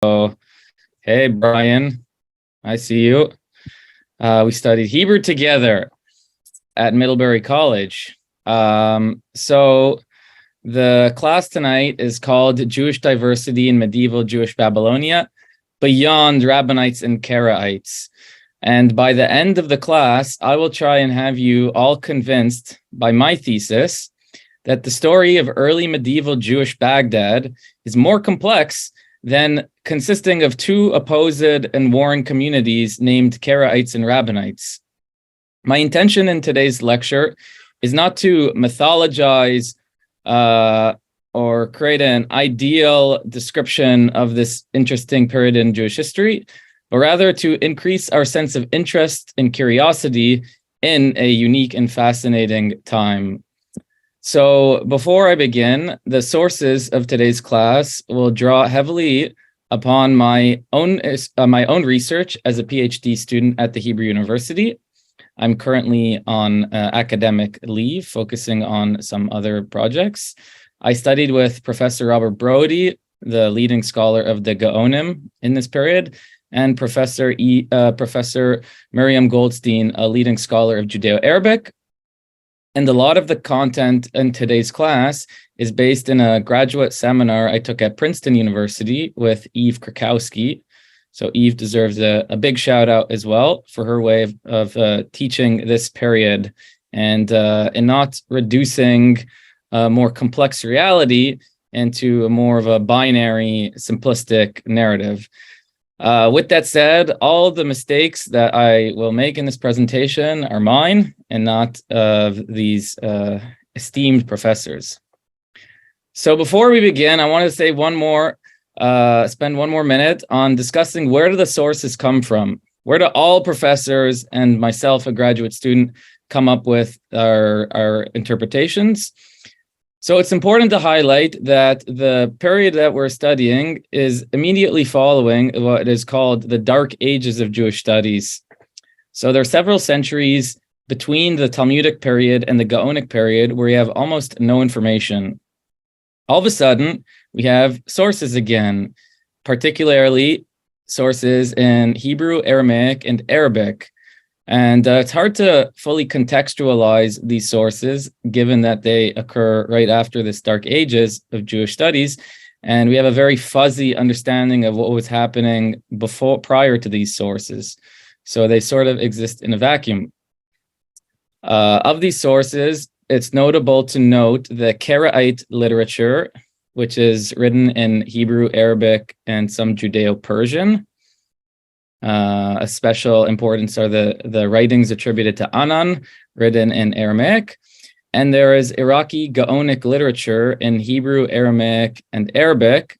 So, hey, Brian, I see you. We studied Hebrew together at Middlebury College. So the class tonight is called Jewish Diversity in Medieval Jewish Babylonia, Beyond Rabbanites and Karaites. And by the end of the class, I will try and have you all convinced by my thesis that the story of early medieval Jewish Baghdad is more complex than consisting of two opposed and warring communities named Karaites and Rabbanites. My intention in today's lecture is not to mythologize or create an ideal description of this interesting period in Jewish history, but rather to increase our sense of interest and curiosity in a unique and fascinating time. So before I begin, the sources of today's class will draw heavily upon my own research as a PhD student at the Hebrew University. I'm currently on academic leave, focusing on some other projects. I studied with Professor Robert Brody, the leading scholar of the Gaonim in this period, and Professor Miriam Goldstein, a leading scholar of Judeo-Arabic. And a lot of the content in today's class is based in a graduate seminar I took at Princeton University with Eve Krakowski. So Eve deserves a big shout out as well for her way of teaching this period and not reducing a more complex reality into a more of a binary, simplistic narrative. With that said, all the mistakes that I will make in this presentation are mine and not of these esteemed professors. So before we begin, I want to say spend one more minute on discussing where do the sources come from? Where do all professors and myself, a graduate student, come up with our interpretations? So it's important to highlight that the period that we're studying is immediately following what is called the Dark Ages of Jewish studies. So there are several centuries between the Talmudic period and the Gaonic period where you have almost no information. All of a sudden, we have sources again, particularly sources in Hebrew, Aramaic, and Arabic. And it's hard to fully contextualize these sources, given that they occur right after this Dark Ages of Jewish studies. And we have a very fuzzy understanding of what was happening prior to these sources. So they sort of exist in a vacuum. Of these sources, it's notable to note the Karaite literature, which is written in Hebrew, Arabic, and some Judeo-Persian. A special importance are the writings attributed to Anan, written in Aramaic. And there is Iraqi Gaonic literature in Hebrew, Aramaic, and Arabic.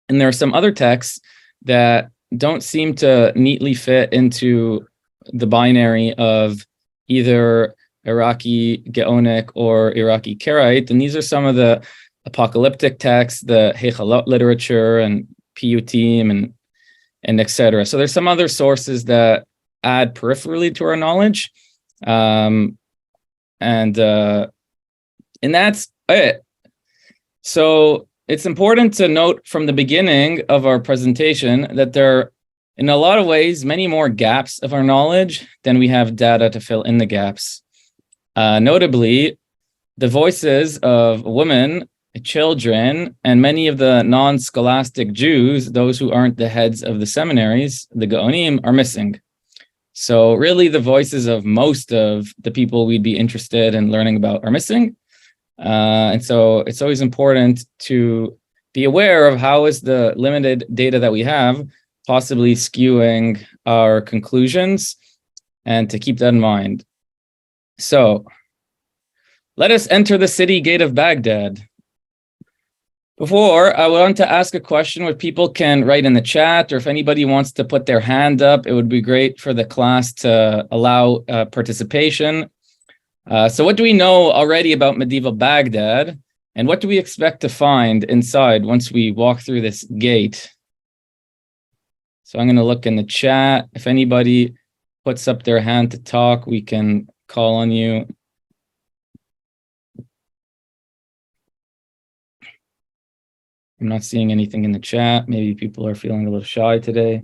And there are some other texts that don't seem to neatly fit into the binary of either Iraqi Gaonic or Iraqi Karaite. And these are some of the apocalyptic texts, the Hechalot literature and Piyutim and etc. So there's some other sources that add peripherally to our knowledge. And that's it. So it's important to note from the beginning of our presentation that there are, in a lot of ways, many more gaps of our knowledge than we have data to fill in the gaps. Notably, the voices of women, children, and many of the non-scholastic Jews, those who aren't the heads of the seminaries, the Gaonim, are missing. So really the voices of most of the people we'd be interested in learning about are missing. And so it's always important to be aware of how is the limited data that we have possibly skewing our conclusions, and to keep that in mind. So let us enter the city gate of Baghdad. Before, I want to ask a question where people can write in the chat, or if anybody wants to put their hand up, it would be great for the class to allow participation. So what do we know already about medieval Baghdad, and what do we expect to find inside once we walk through this gate? So I'm going to look in the chat. If anybody puts up their hand to talk, we can call on you. I'm not seeing anything in the chat. Maybe people are feeling a little shy today.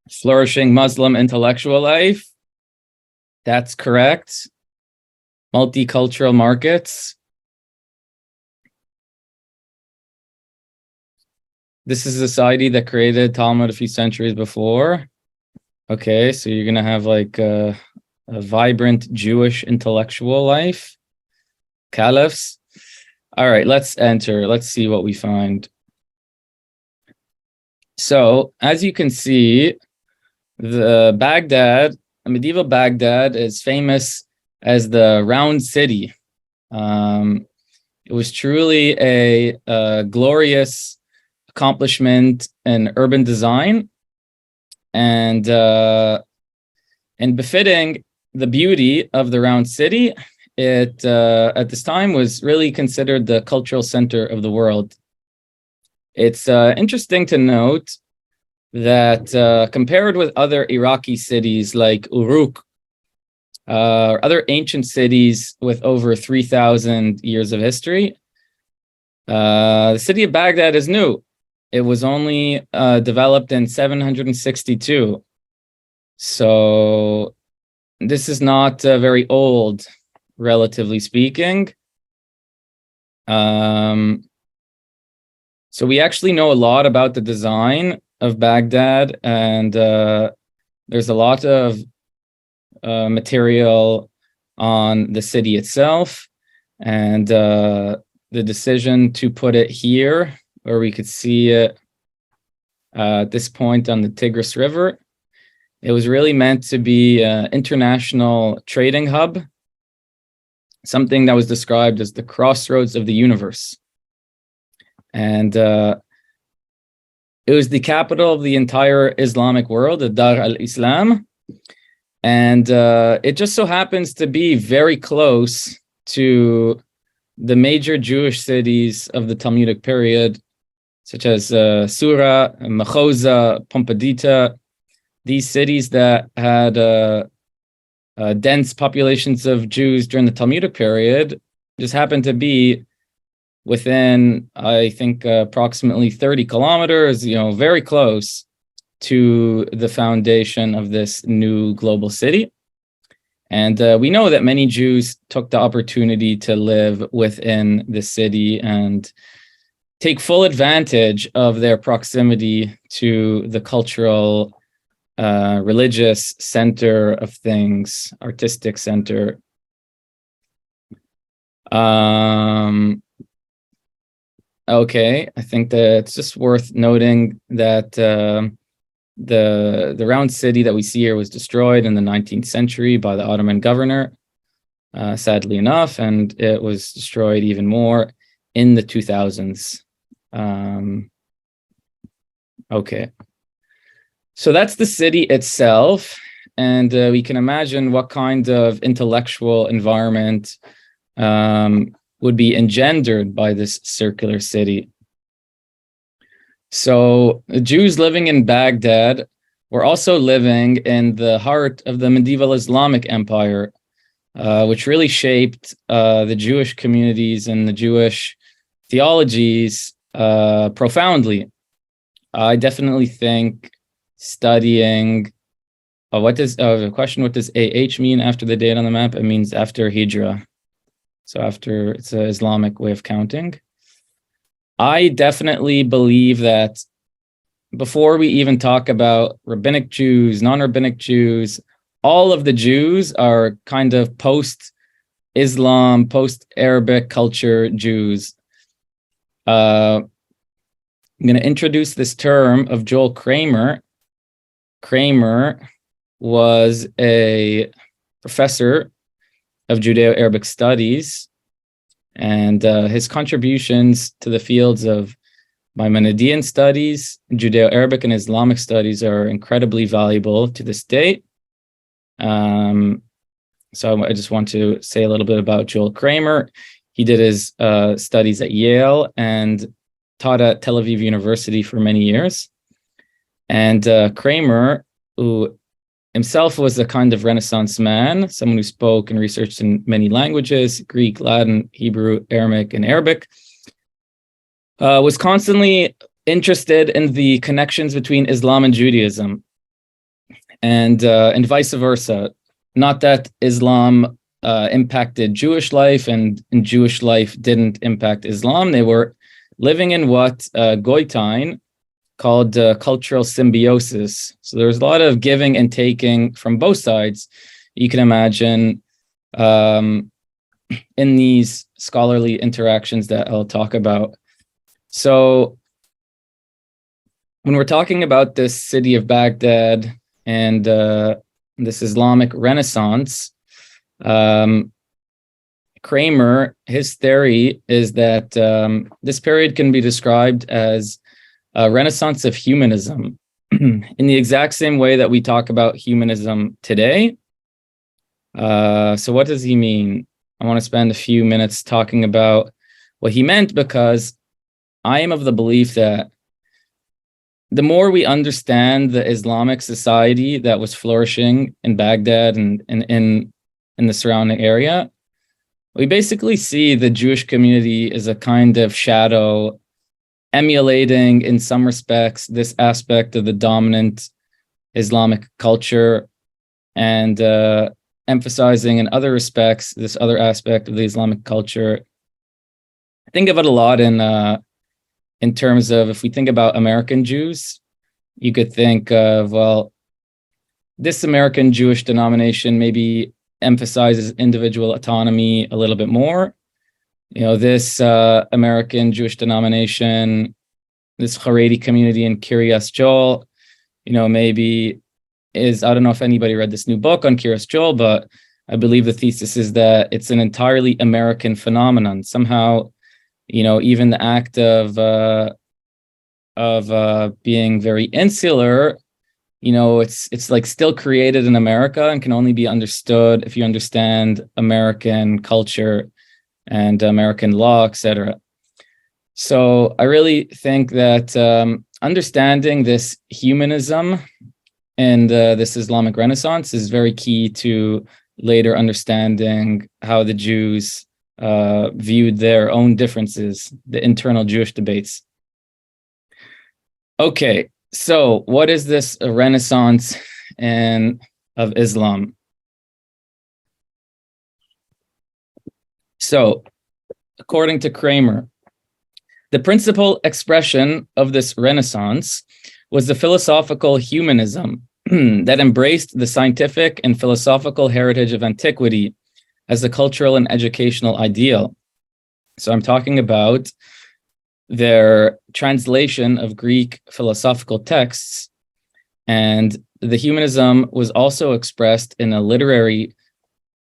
Flourishing Muslim intellectual life. That's correct. Multicultural markets. This is a society that created Talmud a few centuries before. Okay, so you're going to have like a vibrant Jewish intellectual life. Caliphs. All right, let's enter. Let's see what we find. So, as you can see, medieval Baghdad is famous as the round city. It was truly a glorious accomplishment in urban design, and befitting the beauty of the round city. It at this time was really considered the cultural center of the world. It's interesting to note that compared with other Iraqi cities like Uruk, other ancient cities with over 3,000 years of history, the city of Baghdad is new. It was only developed in 762. So this is not very old, relatively speaking. So we actually know a lot about the design of Baghdad, and there's a lot of material on the city itself, and the decision to put it here, where we could see it at this point on the Tigris River. It was really meant to be an international trading hub, something that was described as the crossroads of the universe. And it was the capital of the entire Islamic world, the Dar al-Islam. And it just so happens to be very close to the major Jewish cities of the Talmudic period, such as Sura, Machoza, Pompadita, these cities that had dense populations of Jews during the Talmudic period just happened to be within, I think, approximately 30 kilometers, very close to the foundation of this new global city. And we know that many Jews took the opportunity to live within the city and take full advantage of their proximity to the cultural, religious center of things, artistic center. Okay, I think that it's just worth noting that the round city that we see here was destroyed in the 19th century by the Ottoman governor, sadly enough, and it was destroyed even more in the 2000s. Okay, so that's the city itself, and we can imagine what kind of intellectual environment would be engendered by this circular city. So the Jews living in Baghdad were also living in the heart of the medieval Islamic Empire, which really shaped the Jewish communities and the Jewish theologies profoundly. I definitely think studying the question, what does AH mean after the date on the map? It means after Hijrah. So after, it's an Islamic way of counting. I definitely believe that before we even talk about rabbinic Jews, non-rabbinic Jews, all of the Jews are kind of post-Islam, post-Arabic culture Jews. I'm going to introduce this term of Joel Kramer. Kramer was a professor of Judeo-Arabic studies, and his contributions to the fields of Maimonidean studies, Judeo-Arabic and Islamic studies are incredibly valuable to this day. So I just want to say a little bit about Joel Kramer. He did his studies at Yale and taught at Tel Aviv University for many years. And Kramer, who himself was a kind of Renaissance man, someone who spoke and researched in many languages, Greek, Latin, Hebrew, Aramaic, and Arabic, was constantly interested in the connections between Islam and Judaism, and vice versa. Not that Islam impacted Jewish life and Jewish life didn't impact Islam. They were living in what Goitain called cultural symbiosis. So there was a lot of giving and taking from both sides, you can imagine, in these scholarly interactions that I'll talk about. So when we're talking about this city of Baghdad and this Islamic Renaissance, Kramer, his theory is that this period can be described as a renaissance of humanism in the exact same way that we talk about humanism today. So what does he mean? I want to spend a few minutes talking about what he meant, because I am of the belief that the more we understand the Islamic society that was flourishing in Baghdad and in the surrounding area, we basically see the Jewish community as a kind of shadow, emulating in some respects this aspect of the dominant Islamic culture, and emphasizing in other respects this other aspect of the Islamic culture. I think of it a lot in terms of, if we think about American Jews, you could think of, well, this American Jewish denomination maybe emphasizes individual autonomy a little bit more. You know, this American Jewish denomination, this Karaite community in Kiryas Joel, you know, maybe is, I don't know if anybody read this new book on Kiryas Joel, but I believe the thesis is that it's an entirely American phenomenon. Somehow, you know, even the act of being very insular, you know, it's like still created in America and can only be understood if you understand American culture and American law, etc. So I really think that understanding this humanism and this Islamic Renaissance is very key to later understanding how the Jews viewed their own differences, the internal Jewish debates. Okay, so what is this Renaissance of Islam? So, according to Kramer, the principal expression of this Renaissance was the philosophical humanism that embraced the scientific and philosophical heritage of antiquity as a cultural and educational ideal. So I'm talking about their translation of Greek philosophical texts, and the humanism was also expressed in a literary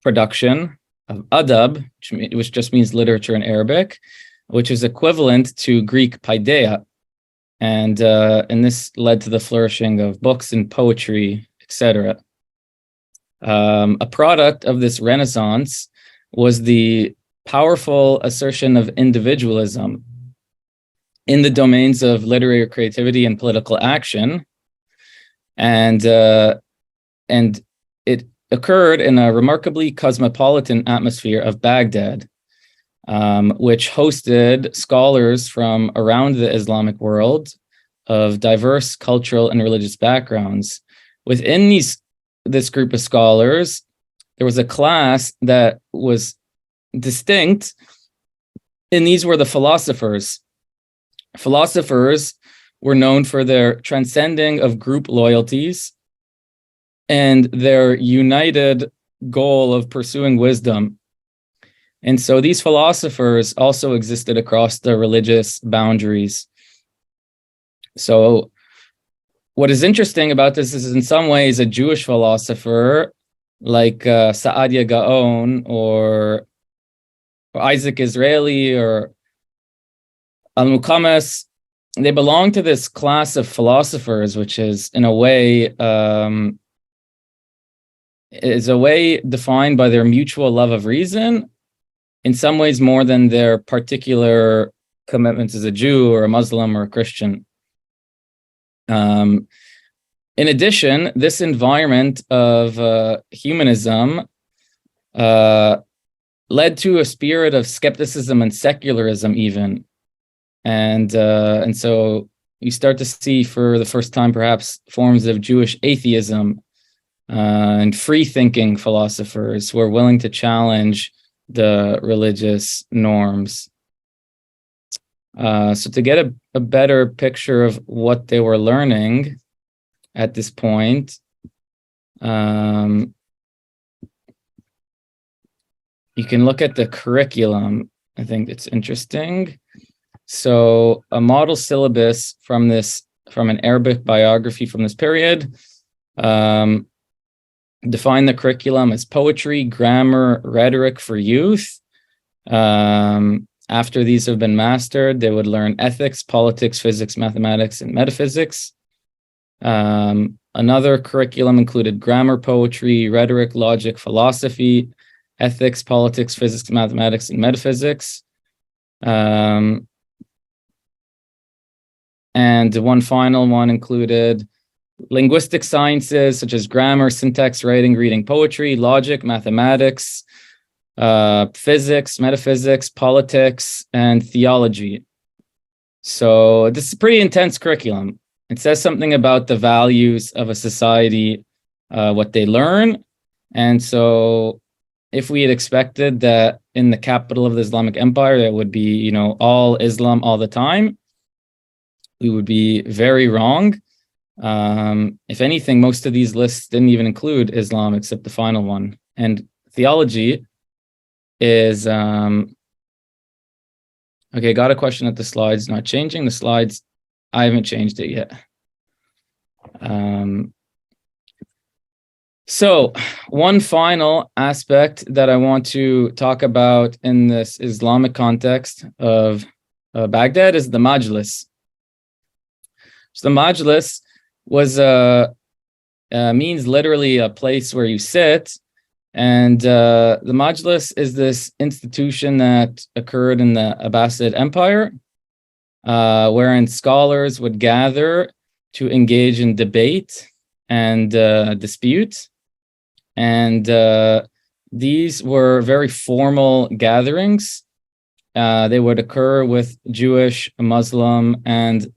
production of adab, which just means literature in Arabic, which is equivalent to Greek paideia, and this led to the flourishing of books and poetry, etc. A product of this Renaissance was the powerful assertion of individualism in the domains of literary creativity and political action, and it occurred in a remarkably cosmopolitan atmosphere of Baghdad, which hosted scholars from around the Islamic world of diverse cultural and religious backgrounds. Within this group of scholars, there was a class that was distinct, and these were the philosophers. Philosophers were known for their transcending of group loyalties and their united goal of pursuing wisdom. And so these philosophers also existed across the religious boundaries. So what is interesting about this is, in some ways, a Jewish philosopher like Saadia Gaon or Isaac Israeli or al-Muqammas, they belong to this class of philosophers, which is in a way defined by their mutual love of reason, in some ways more than their particular commitments as a Jew or a Muslim or a Christian. In addition, this environment of humanism led to a spirit of skepticism and secularism even. And so you start to see for the first time perhaps forms of Jewish atheism and free-thinking philosophers who are willing to challenge the religious norms. So to get a better picture of what they were learning at this point, you can look at the curriculum. I think it's interesting. So a model syllabus from an Arabic biography from this period define the curriculum as poetry, grammar, rhetoric for youth. After these have been mastered, they would learn ethics, politics, physics, mathematics, and metaphysics. Another curriculum included grammar, poetry, rhetoric, logic, philosophy, ethics, politics, physics, mathematics, and metaphysics. And one final one included linguistic sciences such as grammar, syntax, writing, reading, poetry, logic, mathematics, physics, metaphysics, politics, and theology. So this is a pretty intense curriculum. It says something about the values of a society, what they learn. And so if we had expected that in the capital of the Islamic Empire, that would be, all Islam all the time, we would be very wrong. If anything, most of these lists didn't even include Islam except the final one. And theology is, okay, got a question at the slides, not changing the slides. I haven't changed it yet. So one final aspect that I want to talk about in this Islamic context of Baghdad is the majlis. So the majlis was means literally a place where you sit, and the majlis is this institution that occurred in the Abbasid Empire, wherein scholars would gather to engage in debate and dispute. And these were very formal gatherings. They would occur with Jewish, Muslim, and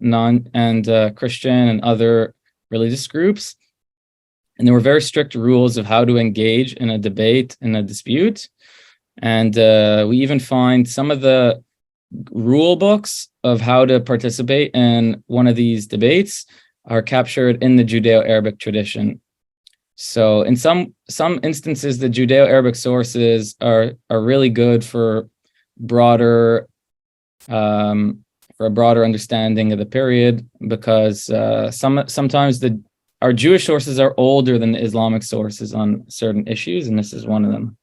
Christian and other religious groups. And there were very strict rules of how to engage in a debate and a dispute. And we even find some of the rule books of how to participate in one of these debates are captured in the Judeo-Arabic tradition. So in some instances, the Judeo-Arabic sources are really good for a broader understanding of the period, because sometimes our Jewish sources are older than the Islamic sources on certain issues, and this is one of them.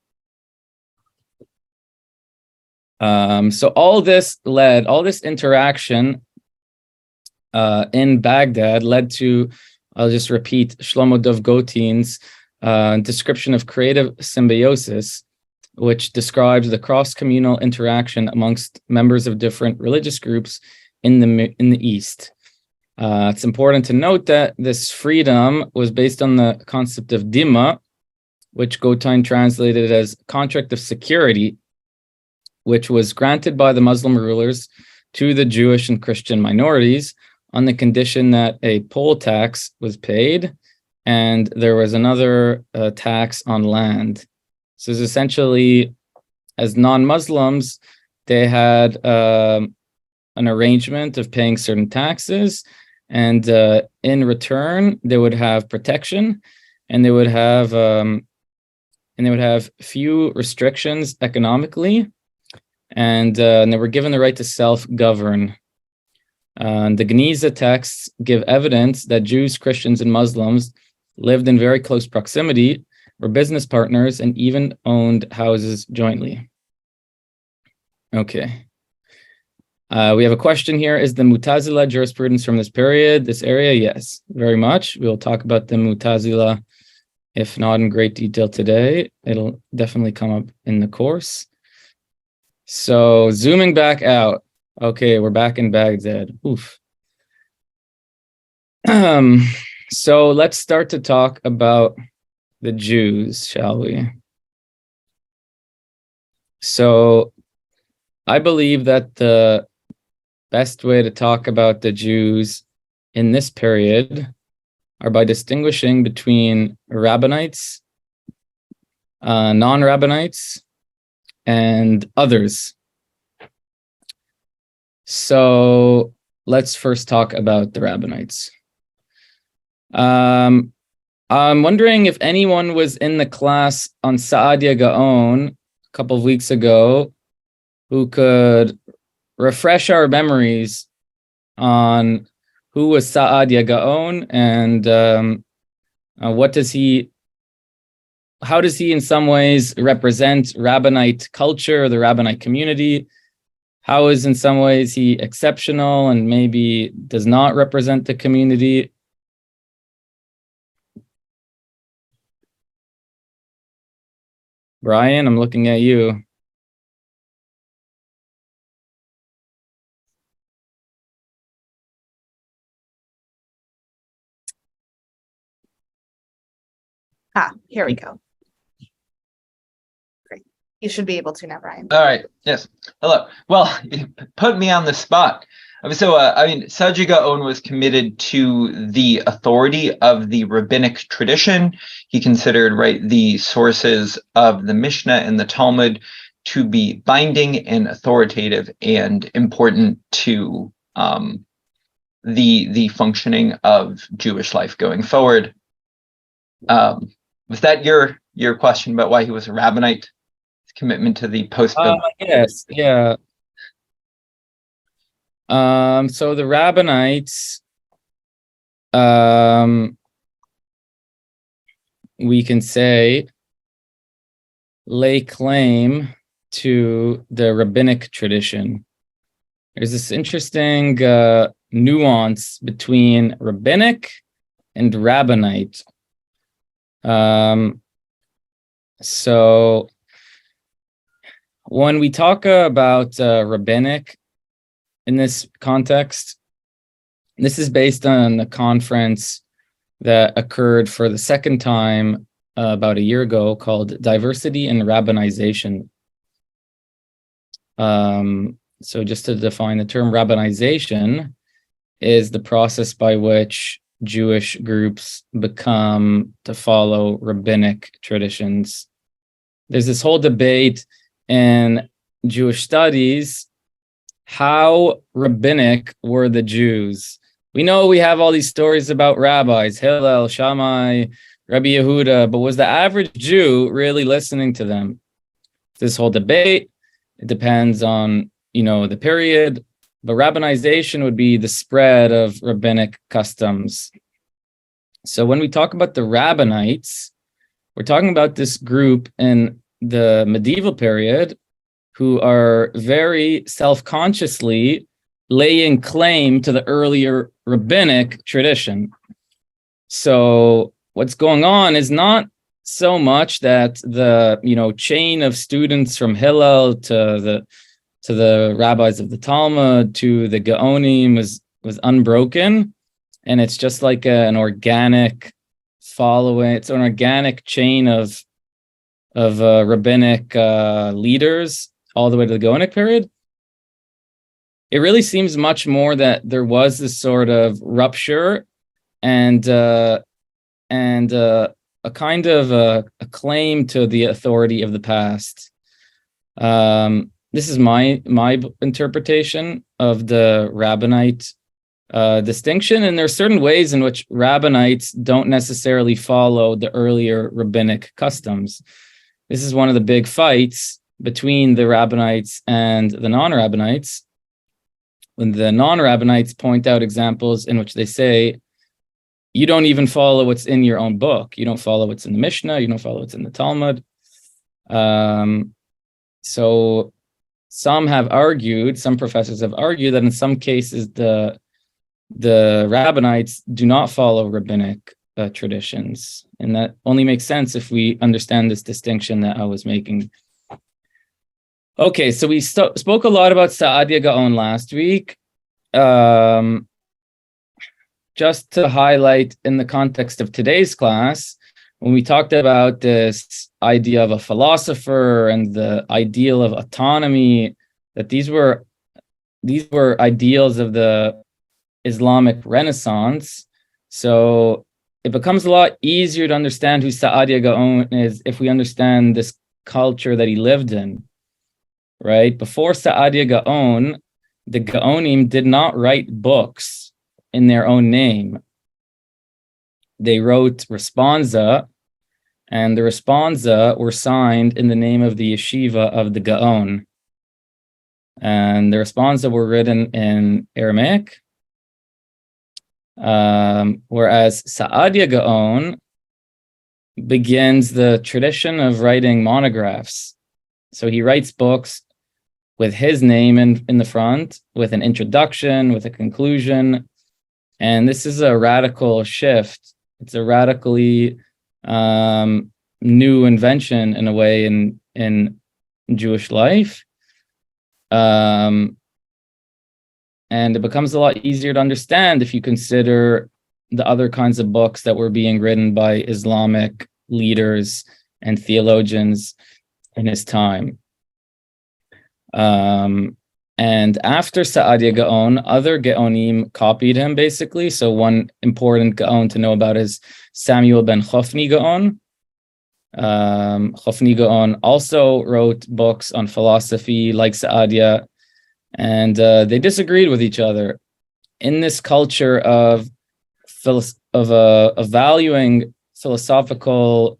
So all this interaction in Baghdad led to, I'll just repeat, Shlomo Dov Gotin's description of creative symbiosis, which describes the cross-communal interaction amongst members of different religious groups in the East. It's important to note that this freedom was based on the concept of dhimma, which Gotin translated as contract of security, which was granted by the Muslim rulers to the Jewish and Christian minorities on the condition that a poll tax was paid and there was another tax on land. So it's essentially, as non-Muslims, they had an arrangement of paying certain taxes, and in return, they would have protection, and they would have few restrictions economically, and they were given the right to self-govern. The Geniza texts give evidence that Jews, Christians, and Muslims lived in very close proximity, were business partners, and even owned houses jointly. Okay. We have a question here. Is the Mu'tazila jurisprudence from this period, this area? Yes, very much. We'll talk about the Mu'tazila, if not in great detail today. It'll definitely come up in the course. So zooming back out. Okay, we're back in Baghdad. Oof. So let's start to talk about the Jews, shall we? So I believe that the best way to talk about the Jews in this period are by distinguishing between Rabbanites, non-Rabbanites, and others. So let's first talk about the Rabbanites. I'm wondering if anyone was in the class on Saadia Gaon a couple of weeks ago who could refresh our memories on who was Saadia Gaon and how does he in some ways represent Rabbinite culture, the Rabbinite community? How is in some ways he exceptional and maybe does not represent the community? Brian, I'm looking at you. Here we go. Great. You should be able to now, Brian. All right. Yes. Hello. Well, you put me on the spot. Saadia Gaon was committed to the authority of the rabbinic tradition. He considered, the sources of the Mishnah and the Talmud to be binding and authoritative and important to the functioning of Jewish life going forward. Was that your question about why he was a Rabbinite? His commitment to the post-biblical? Yes. Yeah. So the Rabbanites, we can say, lay claim to the rabbinic tradition. There's this interesting nuance between rabbinic and Rabbinite. So when we talk about rabbinic in this context, this is based on the conference that occurred for the second time about a year ago called Diversity and Rabbinization. So just to define the term, rabbinization is the process by which Jewish groups become to follow rabbinic traditions. There's this whole debate in Jewish studies, how rabbinic were the Jews? We know we have all these stories about rabbis, Hillel, Shammai, Rabbi Yehuda, but was the average Jew really listening to them? This whole debate, it depends on, the period, but rabbinization would be the spread of rabbinic customs. So when we talk about the Rabbanites, we're talking about this group in the medieval period who are very self-consciously laying claim to the earlier rabbinic tradition. So what's going on is not so much that the chain of students from Hillel to the rabbis of the Talmud to the Gaonim was unbroken, and it's just like an organic following. It's an organic chain of rabbinic leaders all the way to the Gaonic period. It really seems much more that there was this sort of rupture and a kind of a claim to the authority of the past. This is my interpretation of the Rabbinite distinction, and there are certain ways in which Rabbinites don't necessarily follow the earlier rabbinic customs. This is one of the big fights between the Rabbinites and the non-Rabbinites. When the non-Rabbinites point out examples in which they say, you don't even follow what's in your own book. You don't follow what's in the Mishnah. You don't follow what's in the Talmud. So some professors have argued that in some cases the Rabbinites do not follow rabbinic traditions. And that only makes sense if we understand this distinction that I was making. Okay, so we spoke a lot about Saadia Gaon last week. just to highlight in the context of today's class, when we talked about this idea of a philosopher and the ideal of autonomy, that these were ideals of the Islamic Renaissance. So it becomes a lot easier to understand who Saadia Gaon is if we understand this culture that he lived in, right? Before Saadia Gaon, the Gaonim did not write books in their own name. They wrote responsa, and the responsa were signed in the name of the yeshiva of the Gaon. And the responsa were written in Aramaic, whereas Saadia Gaon begins the tradition of writing monographs. So he writes books with his name in the front, with an introduction, with a conclusion. And this is a radical shift. It's a radically new invention in a way in Jewish life. And it becomes a lot easier to understand if you consider the other kinds of books that were being written by Islamic leaders and theologians in his time. And after Saadia Gaon, other Gaonim copied him, basically. So one important Gaon to know about is Samuel ben Chofni Gaon. Chofni Gaon also wrote books on philosophy like Saadia, and they disagreed with each other. In this culture of valuing philosophical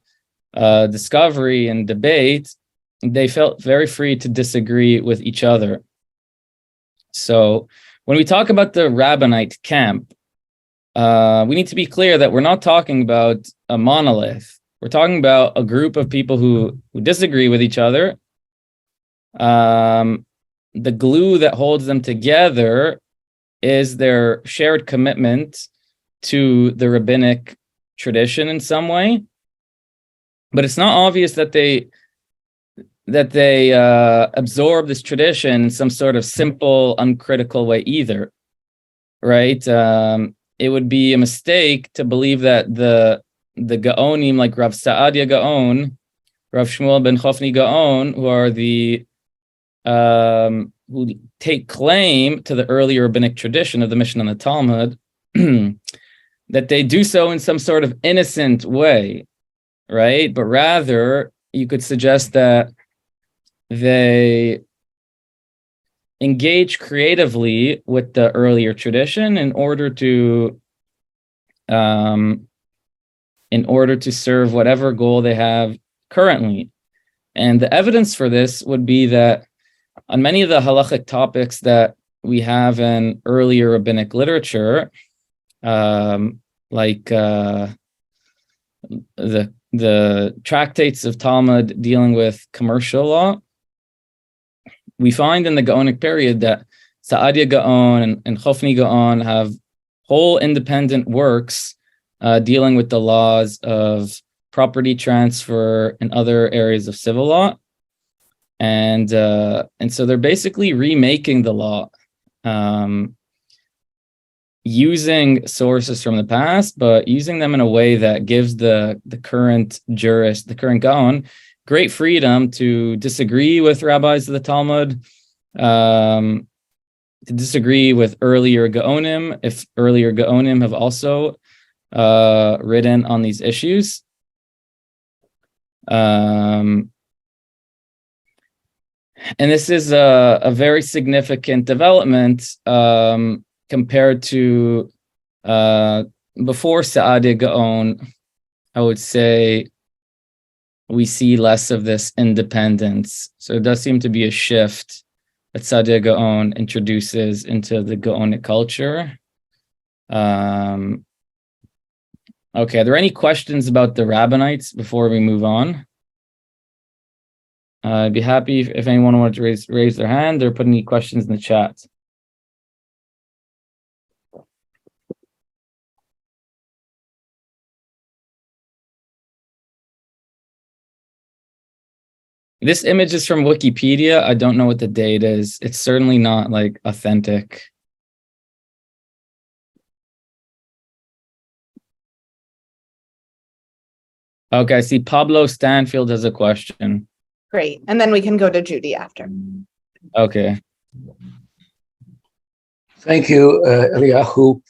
discovery and debate, they felt very free to disagree with each other. So when we talk about the Rabbinite camp, we need to be clear that we're not talking about a monolith. We're talking about a group of people who disagree with each other. The glue that holds them together is their shared commitment to the rabbinic tradition in some way. But it's not obvious that they absorb this tradition in some sort of simple, uncritical way either, right? It would be a mistake to believe that the Gaonim, like Rav Saadia Gaon, Rav Shmuel ben Chofni Gaon, who are who take claim to the early rabbinic tradition of the Mishnah and the Talmud, that they do so in some sort of innocent way, right? But rather, you could suggest that they engage creatively with the earlier tradition in order to serve whatever goal they have currently. And the evidence for this would be that on many of the halachic topics that we have in earlier rabbinic literature, like the tractates of Talmud dealing with commercial law, we find in the Gaonic period that Saadia Gaon and Chofni Gaon have whole independent works dealing with the laws of property transfer and other areas of civil law. And so they're basically remaking the law, using sources from the past, but using them in a way that gives the current jurist, the current Gaon, great freedom to disagree with rabbis of the Talmud, to disagree with earlier Gaonim, if earlier Gaonim have also written on these issues. And this is a very significant development compared to before Saadia Gaon. I would say we see less of this independence. So it does seem to be a shift that Saadia Gaon introduces into the Gaonic culture. Okay, are there any questions about the Rabbanites before we move on? I'd be happy if anyone wanted to raise their hand or put any questions in the chat. This image is from Wikipedia. I don't know what the date is. It's certainly not like authentic. Okay, I see Pablo Stanfield has a question. Great. And then we can go to Judy after. Okay. Thank you, Eliyahu.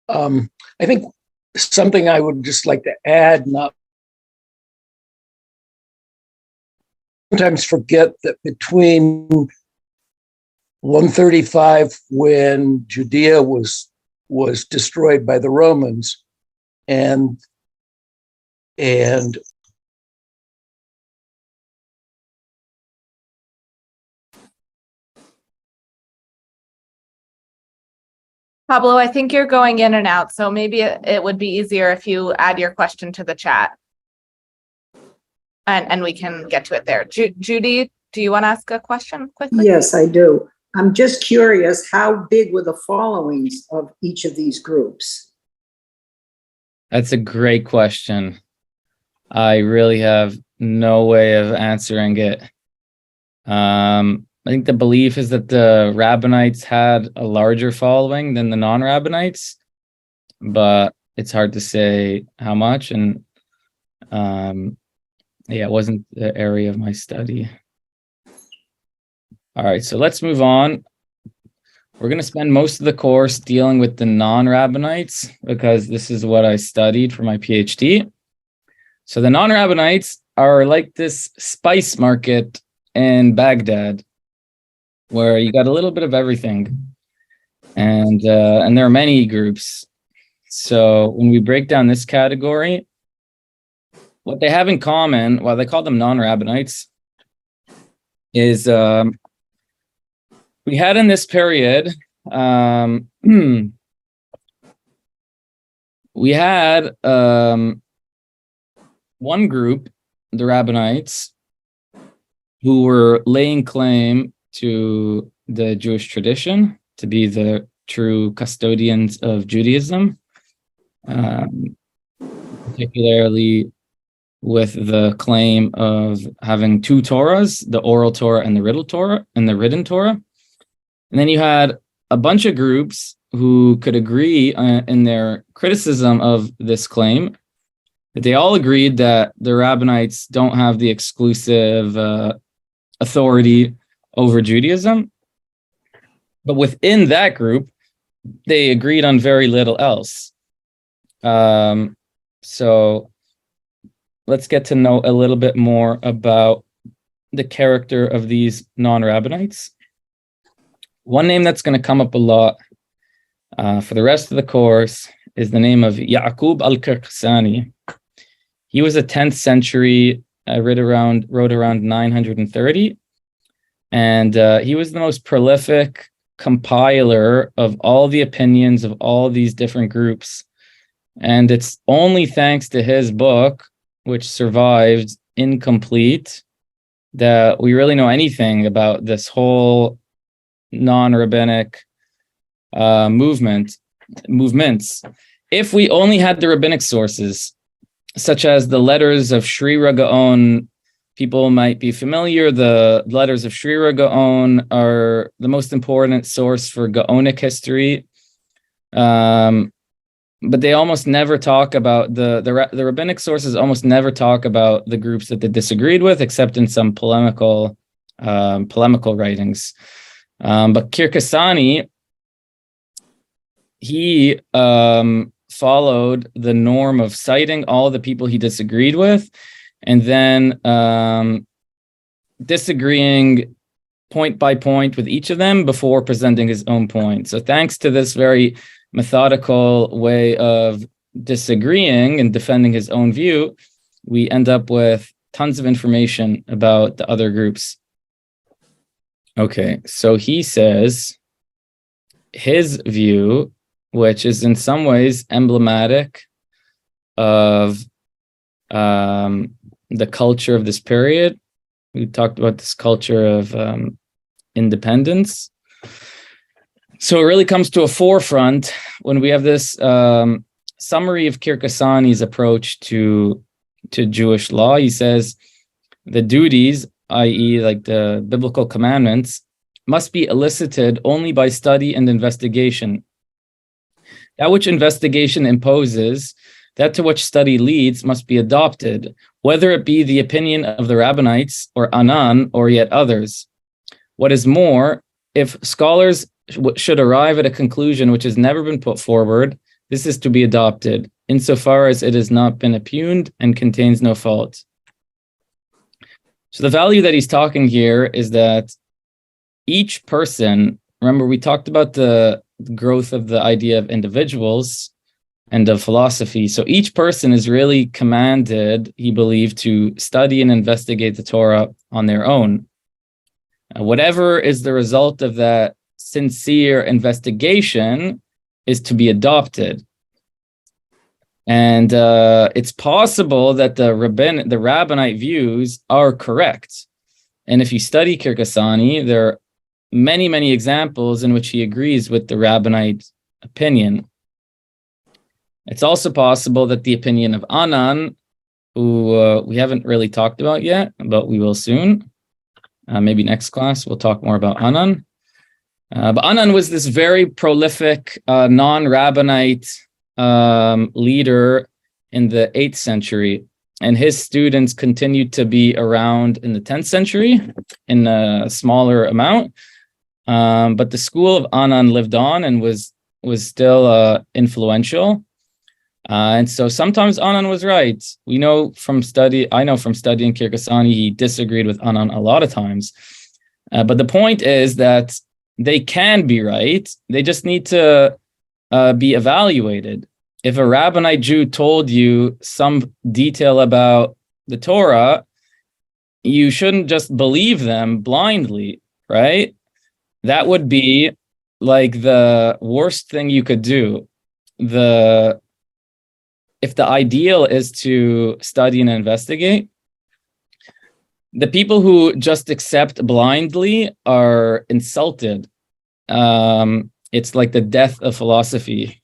I think something I would just like to add, not sometimes forget that between 135, when Judea was destroyed by the Romans, and Pablo, I think you're going in and out, so maybe it would be easier if you add your question to the chat. And we can get to it there. Judy, do you want to ask a question quickly? Yes, I do. I'm just curious, how big were the followings of each of these groups? That's a great question. I really have no way of answering it. I think the belief is that the Rabbanites had a larger following than the non-Rabbanites, but it's hard to say how much. And yeah, it wasn't the area of my study. All right, so let's move on. We're going to spend most of the course dealing with the non-Rabbanites because this is what I studied for my PhD. So the non-Rabbanites are like this spice market in Baghdad, where you got a little bit of everything, and there are many groups. So when we break down this category, what they have in common, while they call them non-Rabbanites, is we had in this period, we had one group, the Rabbanites, who were laying claim to the Jewish tradition, to be the true custodians of Judaism, particularly with the claim of having two Torahs, the oral Torah and the written Torah. And then you had a bunch of groups who could agree in their criticism of this claim, that they all agreed that the Rabbanites don't have the exclusive authority over Judaism. But within that group, they agreed on very little else. So let's get to know a little bit more about the character of these non-Rabbanites. One name that's going to come up a lot for the rest of the course is the name of Ya'qub al-Qirqisani. He was a 10th century, wrote around 930, and he was the most prolific compiler of all the opinions of all these different groups. And it's only thanks to his book, which survived incomplete, that we really know anything about this whole non-rabbinic movements. If we only had the rabbinic sources, such as the letters of Saadia Gaon, people might be familiar. The letters of Saadia Gaon are the most important source for Gaonic history. But they almost never talk about the rabbinic sources. Almost never talk about the groups that they disagreed with, except in some polemical writings. But Qirqisani, he followed the norm of citing all the people he disagreed with, and then disagreeing point by point with each of them before presenting his own point. So thanks to this very methodical way of disagreeing and defending his own view, we end up with tons of information about the other groups. Okay, so he says his view, which is in some ways emblematic of the culture of this period. We talked about this culture of independence. So it really comes to a forefront when we have this summary of Qirqisani's approach to Jewish law. He says the duties, i.e. like the biblical commandments, must be elicited only by study and investigation. That which investigation imposes that to which study leads must be adopted, whether it be the opinion of the Rabbanites or Anan or yet others. What is more, if scholars should arrive at a conclusion which has never been put forward, this is to be adopted, insofar as it has not been impugned and contains no fault. So the value that he's talking here is that each person, remember we talked about the growth of the idea of individuals and of philosophy. So each person is really commanded, he believed, to study and investigate the Torah on their own. Whatever is the result of that sincere investigation is to be adopted. And it's possible that the Rabbinite views are correct. And if you study Qirqisani, there are many, many examples in which he agrees with the Rabbinite opinion. It's also possible that the opinion of Anan, who we haven't really talked about yet, but we will soon. Maybe next class, we'll talk more about Anan. But Anan was this very prolific non-Rabbinite leader in the 8th century. And his students continued to be around in the 10th century in a smaller amount. But the school of Anan lived on and was still influential. And so sometimes Anan was right. I know from studying Qirqisani, he disagreed with Anan a lot of times. But the point is that they can be right. They just need to be evaluated. If a Rabbinite Jew told you some detail about the Torah, you shouldn't just believe them blindly, right? That would be like the worst thing you could do. If the ideal is to study and investigate, the people who just accept blindly are insulted. It's like the death of philosophy.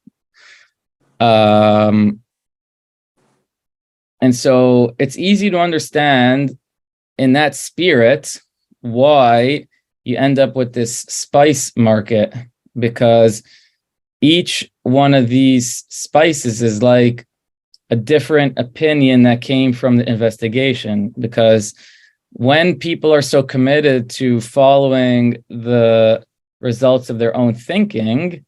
And so it's easy to understand in that spirit why you end up with this spice market, because each one of these spices is like a different opinion that came from the investigation. Because when people are so committed to following the results of their own thinking,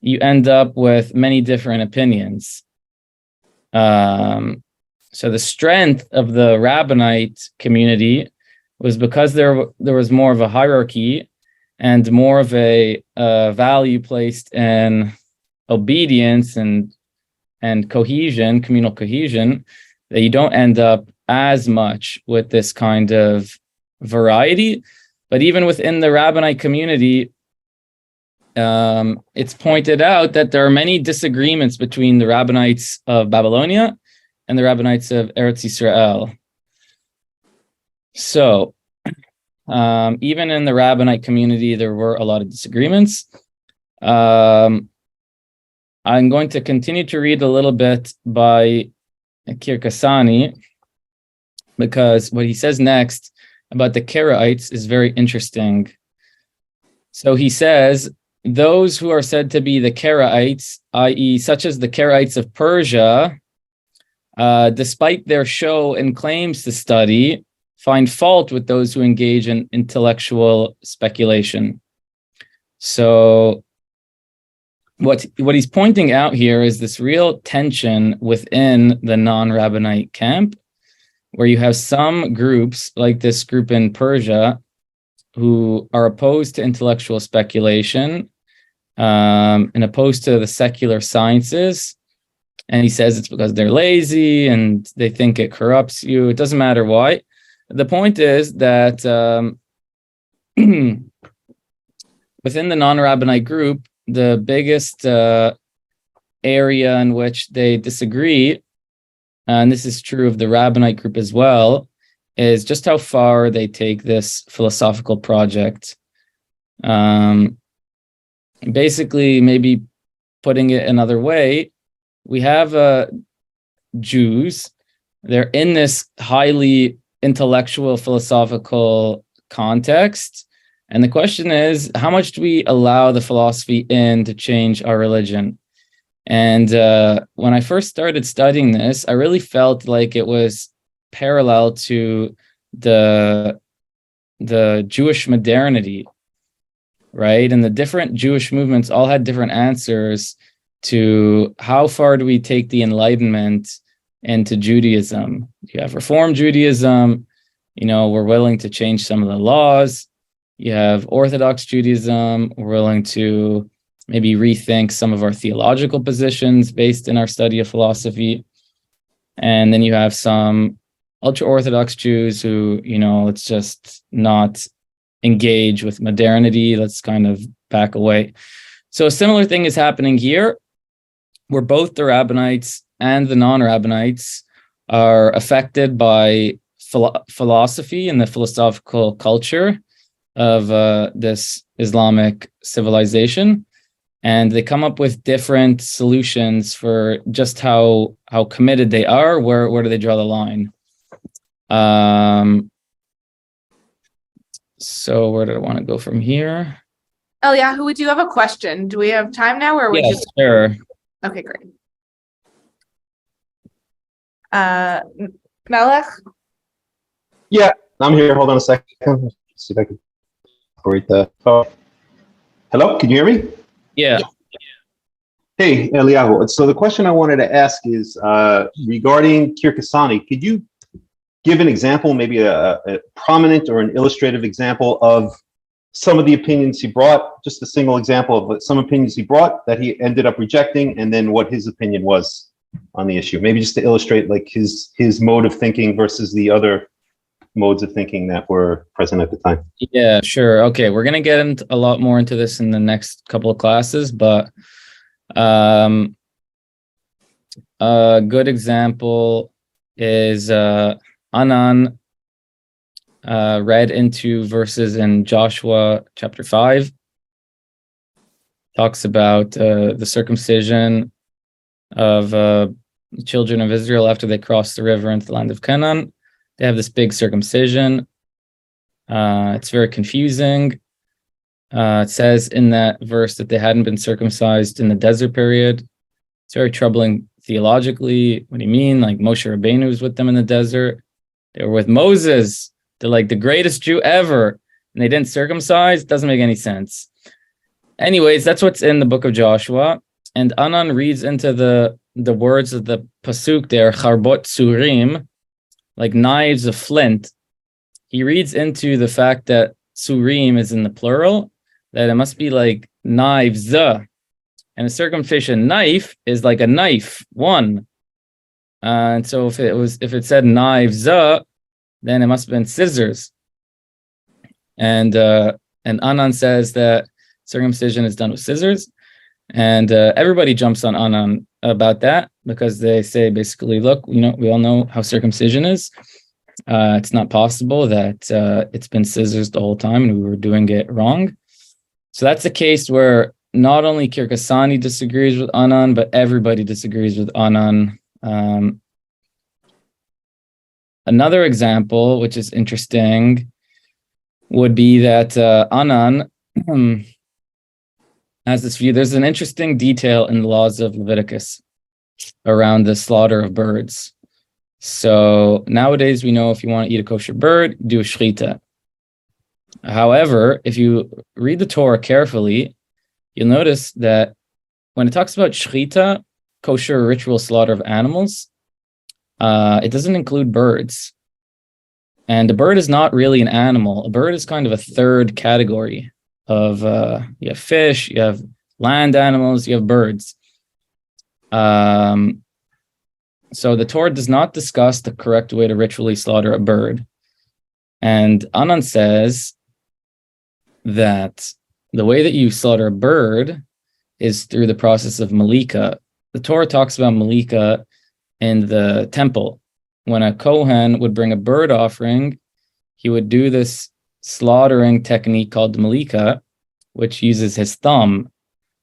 you end up with many different opinions. So the strength of the Rabbinite community was because there was more of a hierarchy and more of a value placed in obedience and cohesion, communal cohesion, that you don't end up as much with this kind of variety. But even within the Rabbinite community, it's pointed out that there are many disagreements between the Rabbanites of Babylonia and the Rabbanites of Eretz Yisrael. So, even in the Rabbinite community, there were a lot of disagreements. I'm going to continue to read a little bit by Qirqisani, because what he says next about the Karaites is very interesting. So he says, those who are said to be the Karaites, i.e., such as the Karaites of Persia, despite their show and claims to study, find fault with those who engage in intellectual speculation. So what he's pointing out here is this real tension within the non-Rabbinite camp, where you have some groups, like this group in Persia, who are opposed to intellectual speculation and opposed to the secular sciences. And he says it's because they're lazy and they think it corrupts you. It doesn't matter why. The point is that within the non-Rabbinite group, the biggest area in which they disagree, and this is true of the Rabbinite group as well, is just how far they take this philosophical project. Basically, maybe putting it another way, we have Jews. They're in this highly intellectual, philosophical context. And the question is, how much do we allow the philosophy in to change our religion? And when I first started studying this, I really felt like it was parallel to the Jewish modernity, right? And the different Jewish movements all had different answers to how far do we take the Enlightenment into Judaism. You have Reform Judaism, we're willing to change some of the laws. You have Orthodox Judaism, we're willing to maybe rethink some of our theological positions based in our study of philosophy. And then you have some ultra-Orthodox Jews who, let's just not engage with modernity. Let's kind of back away. So a similar thing is happening here, where both the Rabbanites and the non-Rabbanites are affected by philosophy and the philosophical culture of this Islamic civilization. And they come up with different solutions for just how committed they are. Where do they draw the line? So where do I want to go from here? Eliyahu, we do have a question. Do we have time now, or would Yes, sure. Okay, great. Melech? Yeah, I'm here. Hold on a second. Let's see if I can operate the phone. Hello, can you hear me? Yeah. Hey, Eliyahu. So the question I wanted to ask is regarding Qirqisani. Could you give an example, maybe a prominent or an illustrative example of some of the opinions he brought, just a single example of some opinions he brought that he ended up rejecting, and then what his opinion was on the issue? Maybe just to illustrate like his mode of thinking versus the other modes of thinking that were present at the time. Yeah, sure. Okay, we're going to get into a lot more into this in the next couple of classes, but a good example is Anan read into verses in Joshua chapter 5, talks about the circumcision of the children of Israel after they crossed the river into the land of Canaan. They have this big circumcision. It's very confusing. It says in that verse that they hadn't been circumcised in the desert period. It's very troubling theologically. What do you mean? Like Moshe Rabbeinu was with them in the desert. They were with Moses. They're like the greatest Jew ever, and they didn't circumcise. Doesn't make any sense. Anyways, that's what's in the book of Joshua. And Anan reads into the words of the pasuk there, charbot surim, like knives of flint. He reads into the fact that surim is in the plural, that it must be like knives. And a circumcision knife is like a knife, one. And so if it said knives, then it must have been scissors. And Anan says that circumcision is done with scissors. And everybody jumps on Anan about that because they say basically, look, we all know how circumcision is. It's not possible that it's been scissors the whole time and we were doing it wrong. So that's the case where not only Qirqisani disagrees with Anan, but everybody disagrees with Anan. Another example, which is interesting, would be that Anan has this view. There's an interesting detail in the laws of Leviticus around the slaughter of birds. So nowadays we know if you want to eat a kosher bird, do a shechita. However, if you read the Torah carefully, you'll notice that when it talks about shechita, kosher ritual slaughter of animals, it doesn't include birds. And a bird is not really an animal. A bird is kind of a third category of, you have fish, you have land animals, you have birds. So the Torah does not discuss the correct way to ritually slaughter a bird. And Anan says that the way that you slaughter a bird is through the process of malika. The Torah talks about malika in the temple. When a Kohen would bring a bird offering, he would do this slaughtering technique called malika, which uses his thumb.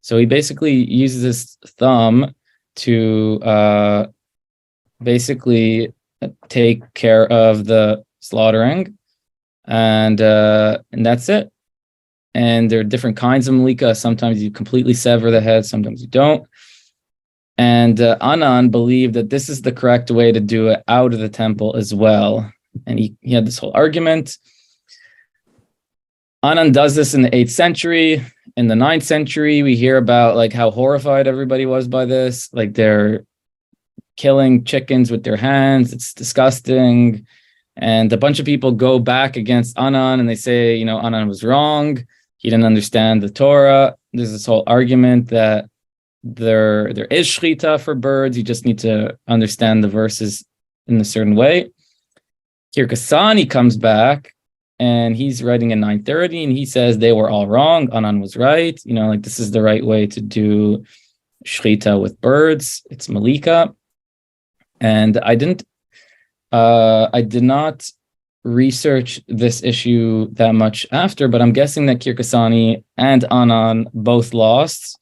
So he basically uses his thumb to basically take care of the slaughtering, and that's it. And there are different kinds of malika. Sometimes you completely sever the head, sometimes you don't. And Anan believed that this is the correct way to do it out of the temple as well. And he had this whole argument. Anan does this in the 8th century. In the 9th century, we hear about like how horrified everybody was by this. Like they're killing chickens with their hands. It's disgusting. And a bunch of people go back against Anan and they say, you know, Anan was wrong. He didn't understand the Torah. There's this whole argument that there is shechita for birds. You just need to understand the verses in a certain way. Al-Qirqisani comes back and he's writing in 930 and he says they were all wrong. Anan was right. You know, like this is the right way to do shechita with birds. It's malika. And I did not research this issue that much after, but I'm guessing that Al-Qirqisani and Anan both lost.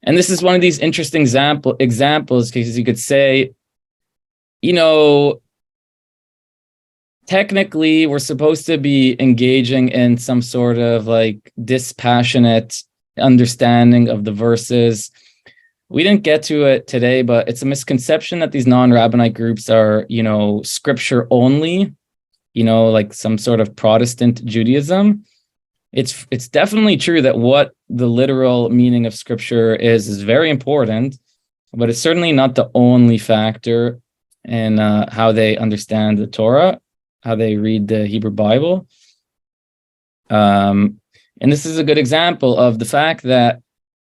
And this is one of these interesting examples because you could say, you know, technically we're supposed to be engaging in some sort of like dispassionate understanding of the verses. We didn't get to it today, but it's a misconception that these non-Rabbinite groups are, you know, scripture only, you know, like some sort of Protestant Judaism. It's definitely true that what the literal meaning of scripture is very important, but it's certainly not the only factor in how they understand the Torah, how they read the Hebrew Bible. And this is a good example of the fact that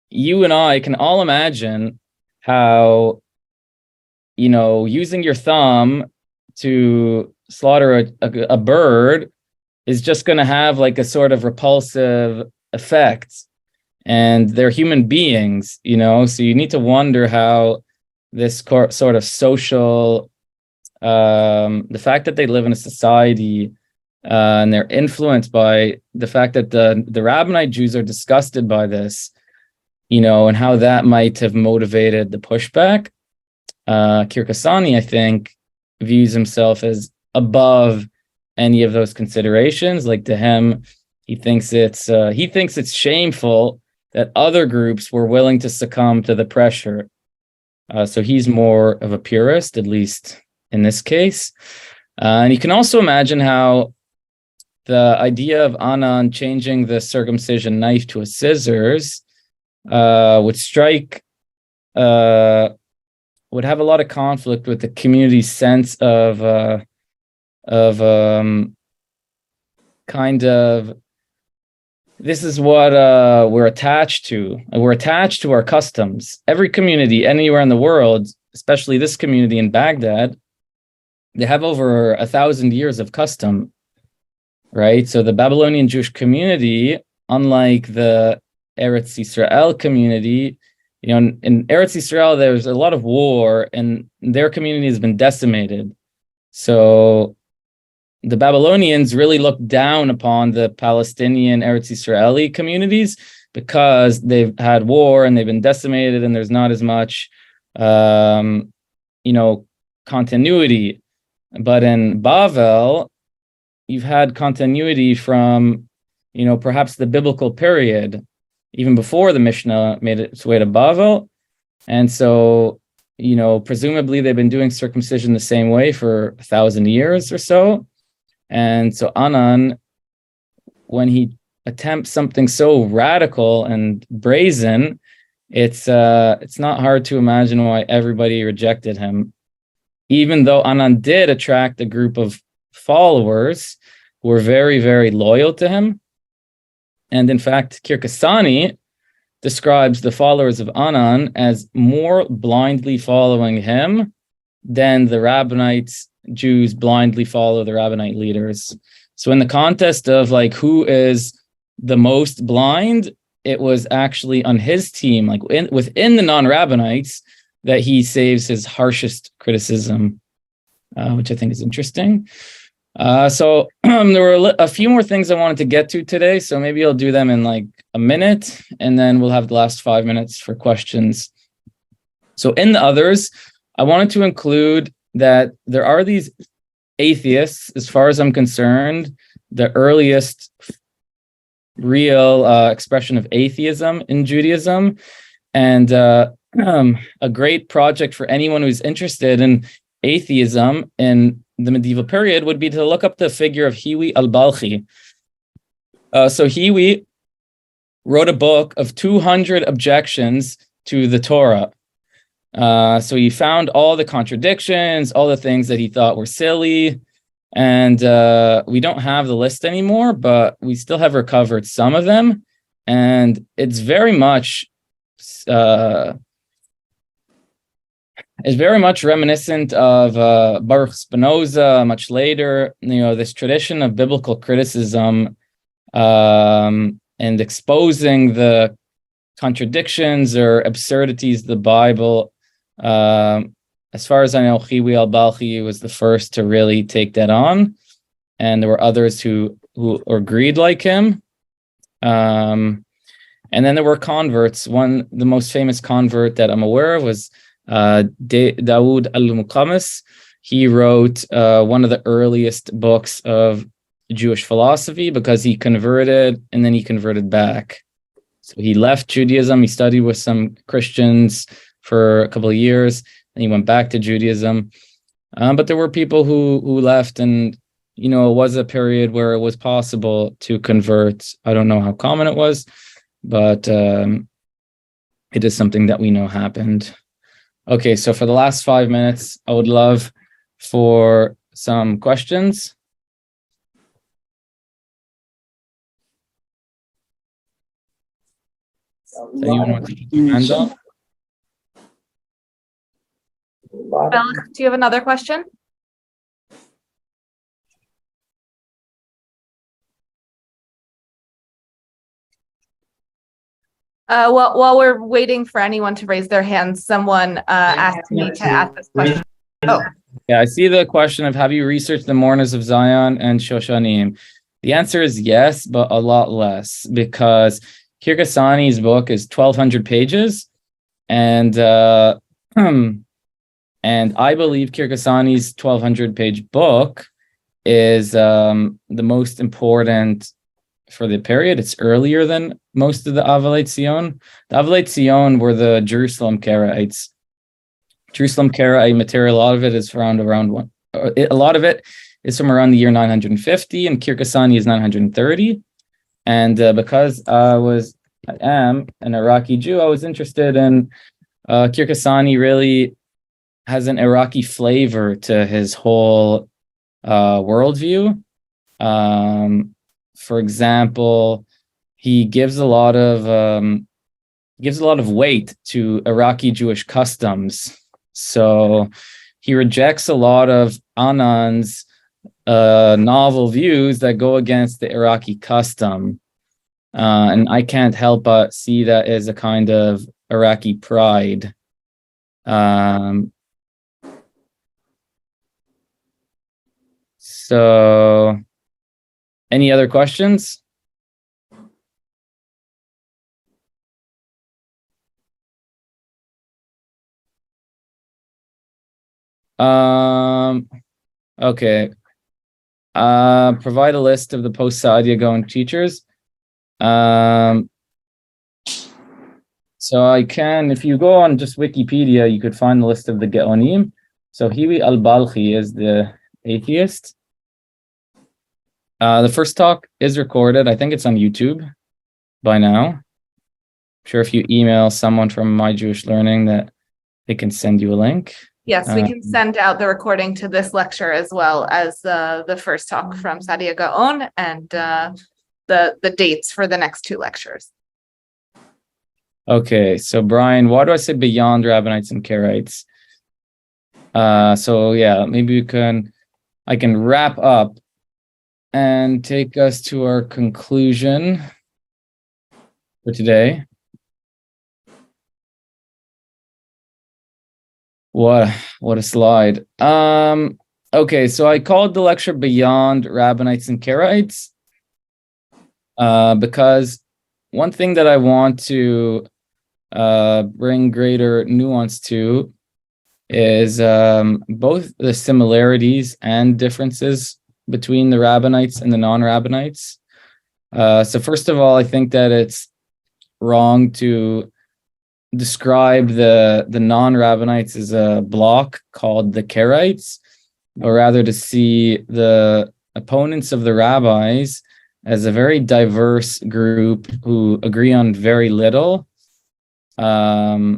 you and I can all imagine how, you know, using your thumb to slaughter a bird is just going to have like a sort of repulsive effect. And they're human beings, you know, so you need to wonder how this sort of social, the fact that they live in a society and they're influenced by the fact that the Rabbinite Jews are disgusted by this, you know, and how that might have motivated the pushback. Al-Qirqisani, I think, views himself as above any of those considerations. Like to him, he thinks it's shameful that other groups were willing to succumb to the pressure. So he's more of a purist, at least in this case. And you can also imagine how the idea of Anan changing the circumcision knife to a scissors would have a lot of conflict with the community's sense of kind of, this is what we're attached to. We're attached to our customs. Every community anywhere in the world, especially this community in Baghdad, they have over 1,000 years of custom, right? So the Babylonian Jewish community, unlike the Eretz Yisrael community, you know, in Eretz Yisrael, there's a lot of war and their community has been decimated. So the Babylonians really look down upon the Palestinian Eretz Yisraeli communities because they've had war and they've been decimated and there's not as much, you know, continuity. But in Bavel, you've had continuity from, you know, perhaps the biblical period, even before the Mishnah made its way to Bavel. And so, you know, presumably they've been doing circumcision the same way for 1,000 years or so. And so Anan, when he attempts something so radical and brazen, it's not hard to imagine why everybody rejected him, even though Anan did attract a group of followers who were very, very loyal to him. And in fact, Al-Qirqisani describes the followers of Anan as more blindly following him than the Rabbanites Jews blindly follow the Rabbinite leaders. So in the contest of like who is the most blind, it was actually on his team, like within the non-Rabbinites, that he saves his harshest criticism, which I think is interesting. So there were a few more things I wanted to get to today, so maybe I'll do them in like a minute, and then we'll have the last 5 minutes for questions. So in the others, I wanted to include that there are these atheists, as far as I'm concerned, the earliest real expression of atheism in Judaism. And a great project for anyone who's interested in atheism in the medieval period would be to look up the figure of Hiwi al-Balkhi. So Hiwi wrote a book of 200 objections to the Torah. So he found all the contradictions, all the things that he thought were silly. And we don't have the list anymore, but we still have recovered some of them. And it's very much reminiscent of Baruch Spinoza much later, this tradition of biblical criticism and exposing the contradictions or absurdities of the Bible. As far as I know, Hiwi al-Balkhi was the first to really take that on, and there were others who agreed like him. And then there were converts. The most famous convert that I'm aware of was Dawood al-Muqammis. He wrote one of the earliest books of Jewish philosophy because he converted and then he converted back. So he left Judaism. He studied with some Christians for a couple of years. And he went back to Judaism. But there were people who left, and, it was a period where it was possible to convert. I don't know how common it was, but it is something that we know happened. Okay, so for the last 5 minutes, I would love for some questions. Anyone want to put their hand up? Alex, do you have another question? Well, while we're waiting for anyone to raise their hands, someone asked me to ask this question. Oh, Yeah, I see the question of, have you researched the Mourners of Zion and Shoshanim? The answer is yes, but a lot less, because Qirqisani's book is 1,200 pages, and I believe Qirqisani's 1,200-page book is the most important for the period. It's earlier than most of the Avalei Tzion. The Avalei Tzion were the Jerusalem Karaites. Jerusalem Karaite material, a lot of it is from around the year 950, and Qirqisani is 930. And because I am an Iraqi Jew, I was interested in Qirqisani. Really has an Iraqi flavor to his whole worldview. For example, he gives a lot of weight to Iraqi Jewish customs. So he rejects a lot of Anan's novel views that go against the Iraqi custom. And I can't help but see that as a kind of Iraqi pride. So any other questions? Okay. Provide a list of the post-Saadia Gaon teachers. So I can, if you go on just Wikipedia, you could find the list of the Gaonim. So Hiwi al-Balkhi is the atheist. The first talk is recorded. I think it's on YouTube by now. I'm sure if you email someone from My Jewish Learning that they can send you a link. yes, we can send out the recording to this lecture as well as the first talk from Saadia Gaon and the dates for the next two lectures. Okay, so Brian, why do I say beyond Rabbanites and Karaites? So yeah, maybe I can wrap up and take us to our conclusion for today. What a slide. Okay, so I called the lecture Beyond Rabbanites and Karaites because one thing that I want to bring greater nuance to is both the similarities and differences between the Rabbanites and the non-Rabbanites. So first of all, I think that it's wrong to describe the non-Rabbanites as a block called the Karaites, but rather to see the opponents of the rabbis as a very diverse group who agree on very little. I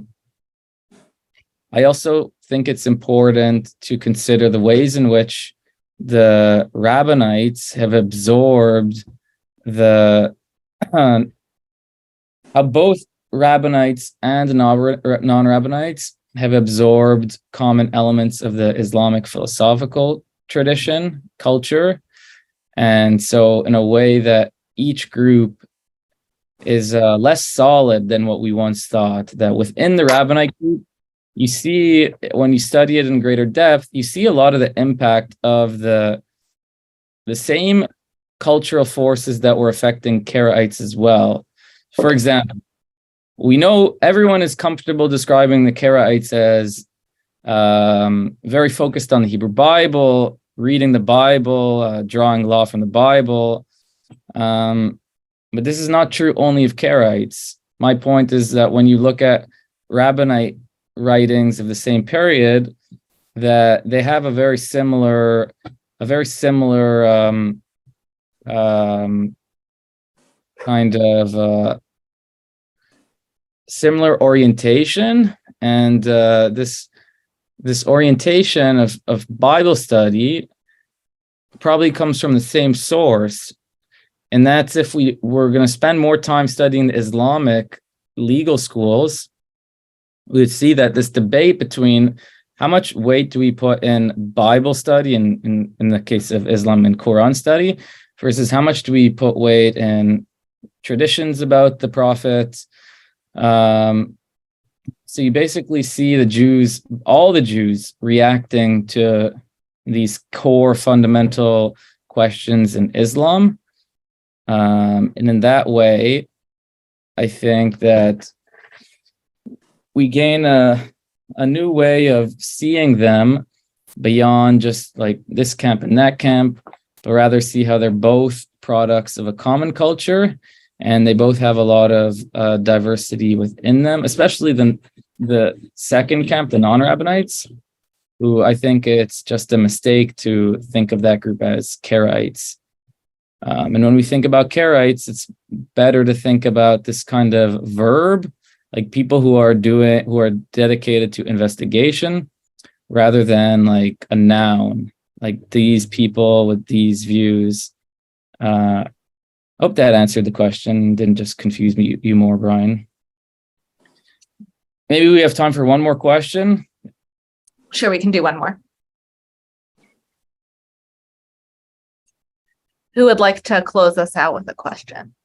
also think it's important to consider the ways in which the Rabbanites have absorbed how both Rabbanites and non-Rabbanites have absorbed common elements of the Islamic philosophical tradition, culture. And so in a way that each group is less solid than what we once thought, that within the Rabbinite group, you see, when you study it in greater depth, you see a lot of the impact of the same cultural forces that were affecting Karaites as well. For example, we know everyone is comfortable describing the Karaites as very focused on the Hebrew Bible, reading the Bible, drawing law from the Bible. But this is not true only of Karaites. My point is that when you look at Rabbinite writings of the same period, that they have a very similar kind of similar orientation, and this orientation of Bible study probably comes from the same source, and that's if we were going to spend more time studying the Islamic legal schools, we would see that this debate between how much weight do we put in Bible study, in the case of Islam, and Quran study, versus how much do we put weight in traditions about the Prophet. So you basically see the Jews, all the Jews, reacting to these core fundamental questions in Islam. And in that way, I think that we gain a new way of seeing them beyond just like this camp and that camp, but rather see how they're both products of a common culture, and they both have a lot of diversity within them, especially the second camp, the non-Rabbanites, who I think it's just a mistake to think of that group as Karaites. And when we think about Karaites, it's better to think about this kind of verb, like people who are dedicated to investigation, rather than like a noun, like these people with these views. Hope that answered the question, didn't just confuse you more, Brian. Maybe we have time for one more question. Sure, we can do one more. Who would like to close us out with a question?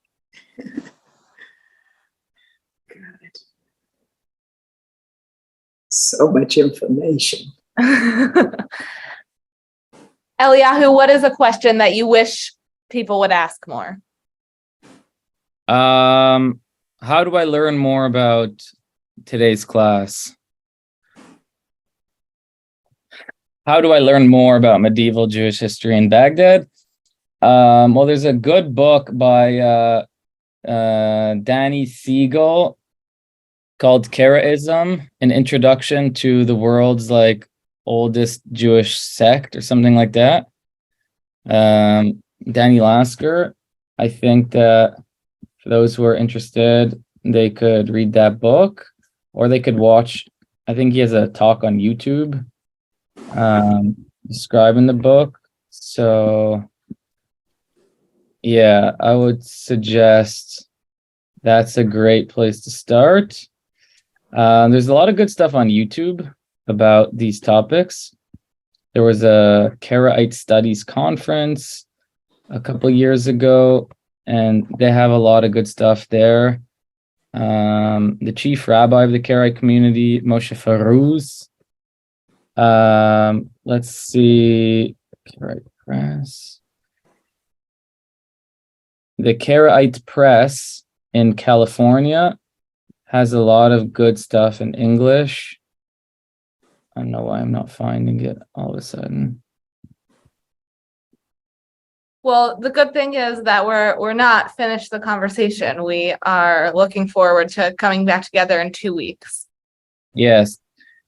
So much information. Eliyahu, what is a question that you wish people would ask more? How do I learn more about today's class? How do I learn more about medieval Jewish history in Baghdad? Well, there's a good book by Danny Siegel called Karaitism, an introduction to the world's like oldest Jewish sect or something like that. Danny Lasker. I think that for those who are interested, they could read that book, or they could watch, I think he has a talk on YouTube describing the book. So yeah, I would suggest that's a great place to start. There's a lot of good stuff on YouTube about these topics. There was a Karaite Studies conference a couple years ago, and they have a lot of good stuff there. The chief rabbi of the Karaite community, Moshe Faruz. Let's see, Karaite Press. The Karaite Press in California has a lot of good stuff in English. I don't know why I'm not finding it all of a sudden. Well, the good thing is that we're not finished the conversation. We are looking forward to coming back together in 2 weeks. Yes.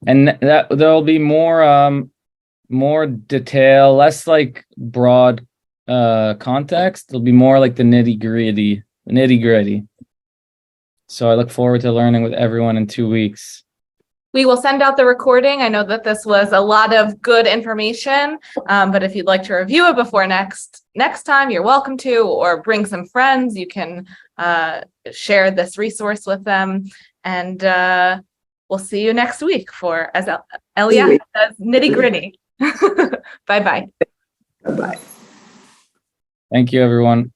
And that there'll be more detail, less like broad context. It'll be more like the nitty-gritty. So I look forward to learning with everyone in 2 weeks. We will send out the recording. I know that this was a lot of good information, but if you'd like to review it before next time, you're welcome to, or bring some friends. You can share this resource with them, and we'll see you next week for, as Eliyahu says, nitty-gritty. Bye-bye. Bye-bye. Thank you, everyone.